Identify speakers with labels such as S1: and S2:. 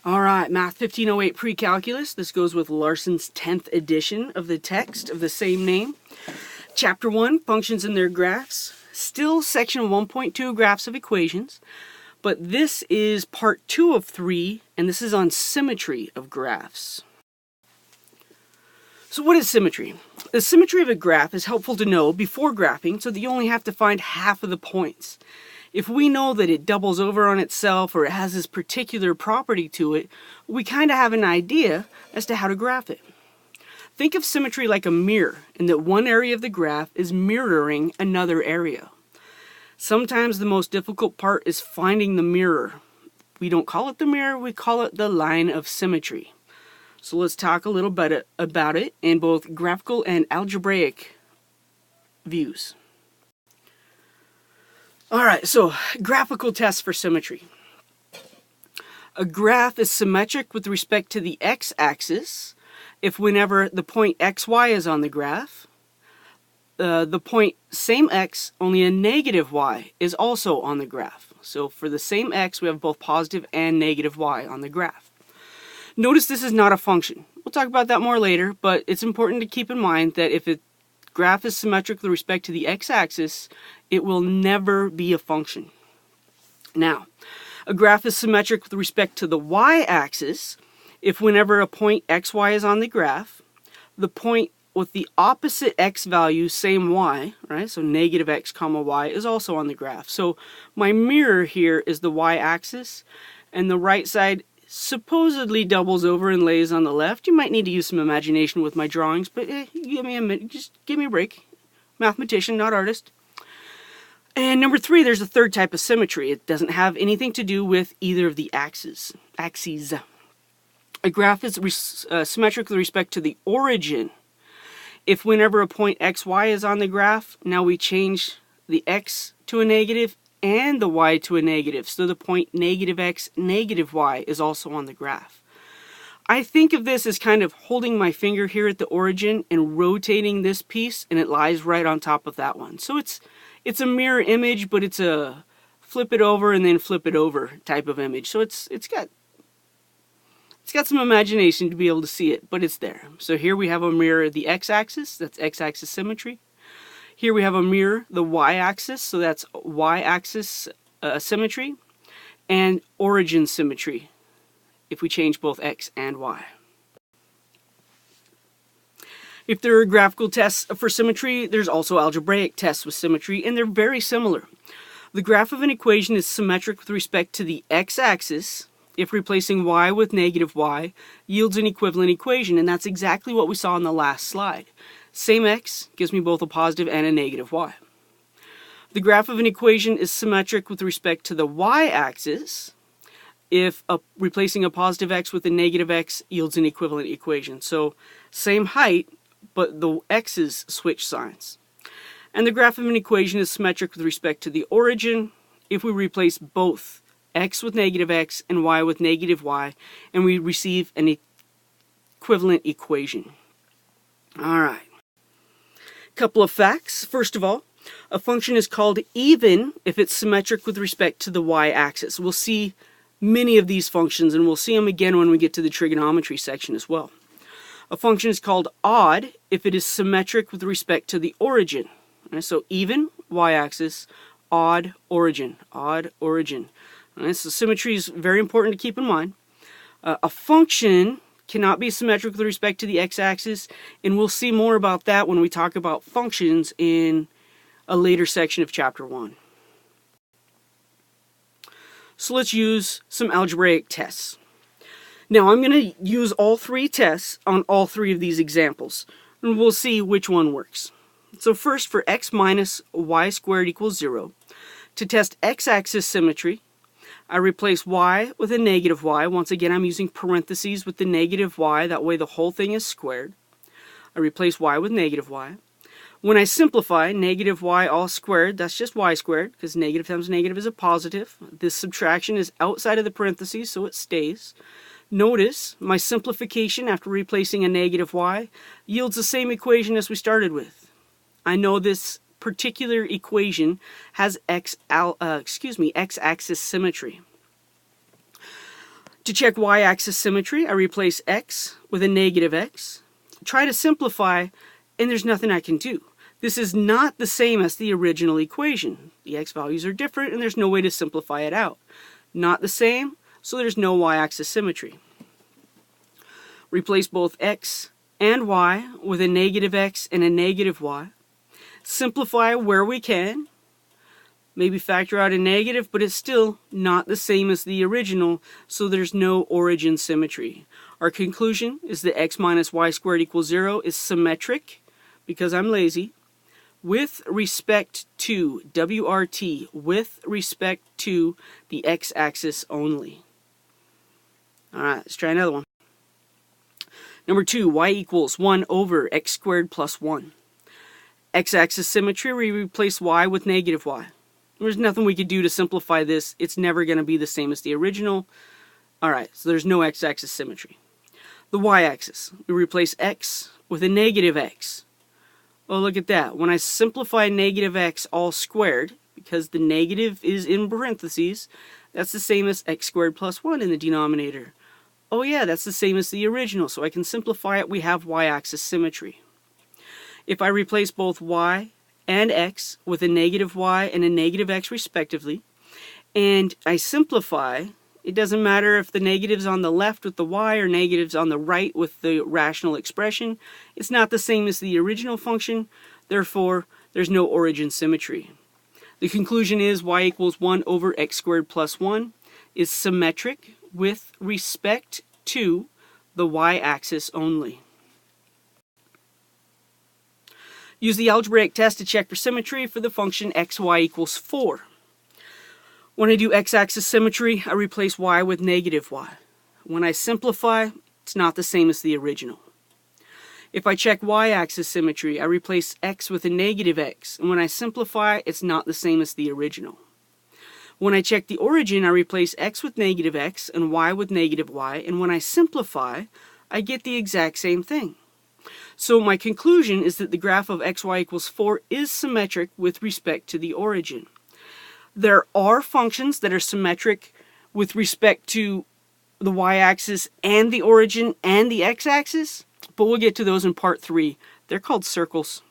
S1: All right, Math 1508 Pre-Calculus. This goes with Larson's 10th edition of the text of the same name. Chapter 1, Functions and Their Graphs. Still Section 1.2, Graphs of Equations. But this is Part 2 of 3, and this is on symmetry of graphs. So what is symmetry? The symmetry of a graph is helpful to know before graphing so that you only have to find half of the points. If we know that it doubles over on itself or it has this particular property to it, we kind of have an idea as to how to graph it. Think of symmetry like a mirror, in that one area of the graph is mirroring another area. Sometimes the most difficult part is finding the mirror. We don't call it the mirror, we call it the line of symmetry. So let's talk a little bit about it in both graphical and algebraic views. Alright, so graphical tests for symmetry. A graph is symmetric with respect to the x-axis if whenever the point xy is on the graph, the point same x, only a negative y, is also on the graph. So for the same x, we have both positive and negative y on the graph. Notice this is not a function. We'll talk about that more later, but it's important to keep in mind that if a graph is symmetric with respect to the x-axis, it will never be a function. Now, a graph is symmetric with respect to the y-axis if whenever a point xy is on the graph, the point with the opposite x value, same y, right? So negative x comma y is also on the graph. So my mirror here is the y-axis, and the right side supposedly doubles over and lays on the left. You might need to use some imagination with my drawings, but give me a minute, just give me a break. Mathematician, not artist. And number 3, there's a third type of symmetry. It doesn't have anything to do with either of the axes. A graph is symmetric with respect to the origin. If whenever a point xy is on the graph, now we change the x to a negative and the y to a negative. So the point negative x, negative y is also on the graph. I think of this as kind of holding my finger here at the origin and rotating this piece, and it lies right on top of that one. So it's a mirror image, but it's a flip it over and then flip it over type of image. So it's got some imagination to be able to see it, but it's there. So here we have a mirror, the x-axis, that's x-axis symmetry. Here we have a mirror, the y-axis, so that's y-axis symmetry, and origin symmetry, if we change both x and y. If there are graphical tests for symmetry, there's also algebraic tests with symmetry, and they're very similar. The graph of an equation is symmetric with respect to the x-axis if replacing y with negative y yields an equivalent equation, and that's exactly what we saw in the last slide. Same x gives me both a positive and a negative y. The graph of an equation is symmetric with respect to the y-axis if replacing a positive x with a negative x yields an equivalent equation. So same height, but the x's switch signs. And the graph of an equation is symmetric with respect to the origin if we replace both x with negative x and y with negative y, and we receive an equivalent equation. All right. Couple of facts. First of all, a function is called even if it's symmetric with respect to the y-axis. We'll see many of these functions, and we'll see them again when we get to the trigonometry section as well. A function is called odd if it is symmetric with respect to the origin. Right, so even, y-axis, odd, origin, odd, origin. Right, so symmetry is very important to keep in mind. A function cannot be symmetric with respect to the x-axis, and we'll see more about that when we talk about functions in a later section of Chapter 1. So let's use some algebraic tests. Now I'm going to use all 3 tests on all 3 of these examples, and we'll see which one works. So first, for x minus y squared equals 0, to test x-axis symmetry, I replace y with a negative y. Once again, I'm using parentheses with the negative y. That way the whole thing is squared. I replace y with negative y. When I simplify, negative y all squared, that's just y squared, because negative times negative is a positive. This subtraction is outside of the parentheses, so it stays. Notice my simplification after replacing a negative y yields the same equation as we started with. I know this particular equation has x-axis symmetry. To check y-axis symmetry, I replace x with a negative x. Try to simplify, and there's nothing I can do. This is not the same as the original equation. The x values are different, and there's no way to simplify it out. Not the same, so there's no y-axis symmetry. Replace both x and y with a negative x and a negative y. Simplify where we can. Maybe factor out a negative, but it's still not the same as the original, so there's no origin symmetry. Our conclusion is that x minus y squared equals 0 is symmetric, because I'm lazy, with respect to, WRT, with respect to the x-axis only. Alright, let's try another one. Number 2, y equals 1 over x squared plus 1. X-axis symmetry, we replace y with negative y. There's nothing we could do to simplify this. It's never going to be the same as the original. Alright, so there's no x-axis symmetry. The y-axis, we replace x with a negative x. Oh, look at that. When I simplify negative x all squared, because the negative is in parentheses, that's the same as x squared plus 1 in the denominator. Oh yeah, that's the same as the original, so I can simplify it. We have y-axis symmetry. If I replace both y and x with a negative y and a negative x respectively, and I simplify, it doesn't matter if the negative's on the left with the y or negative's on the right with the rational expression. It's not the same as the original function, therefore there's no origin symmetry. The conclusion is y equals 1 over x squared plus 1 is symmetric with respect to the y-axis only. Use the algebraic test to check for symmetry for the function xy equals 4. When I do x-axis symmetry, I replace y with negative y. When I simplify, it's not the same as the original. If I check y-axis symmetry, I replace x with a negative x, and when I simplify, it's not the same as the original. When I check the origin, I replace x with negative x and y with negative y, and when I simplify, I get the exact same thing. So my conclusion is that the graph of xy equals 4 is symmetric with respect to the origin. There are functions that are symmetric with respect to the y-axis and the origin and the x-axis, but we'll get to those in part 3. They're called circles.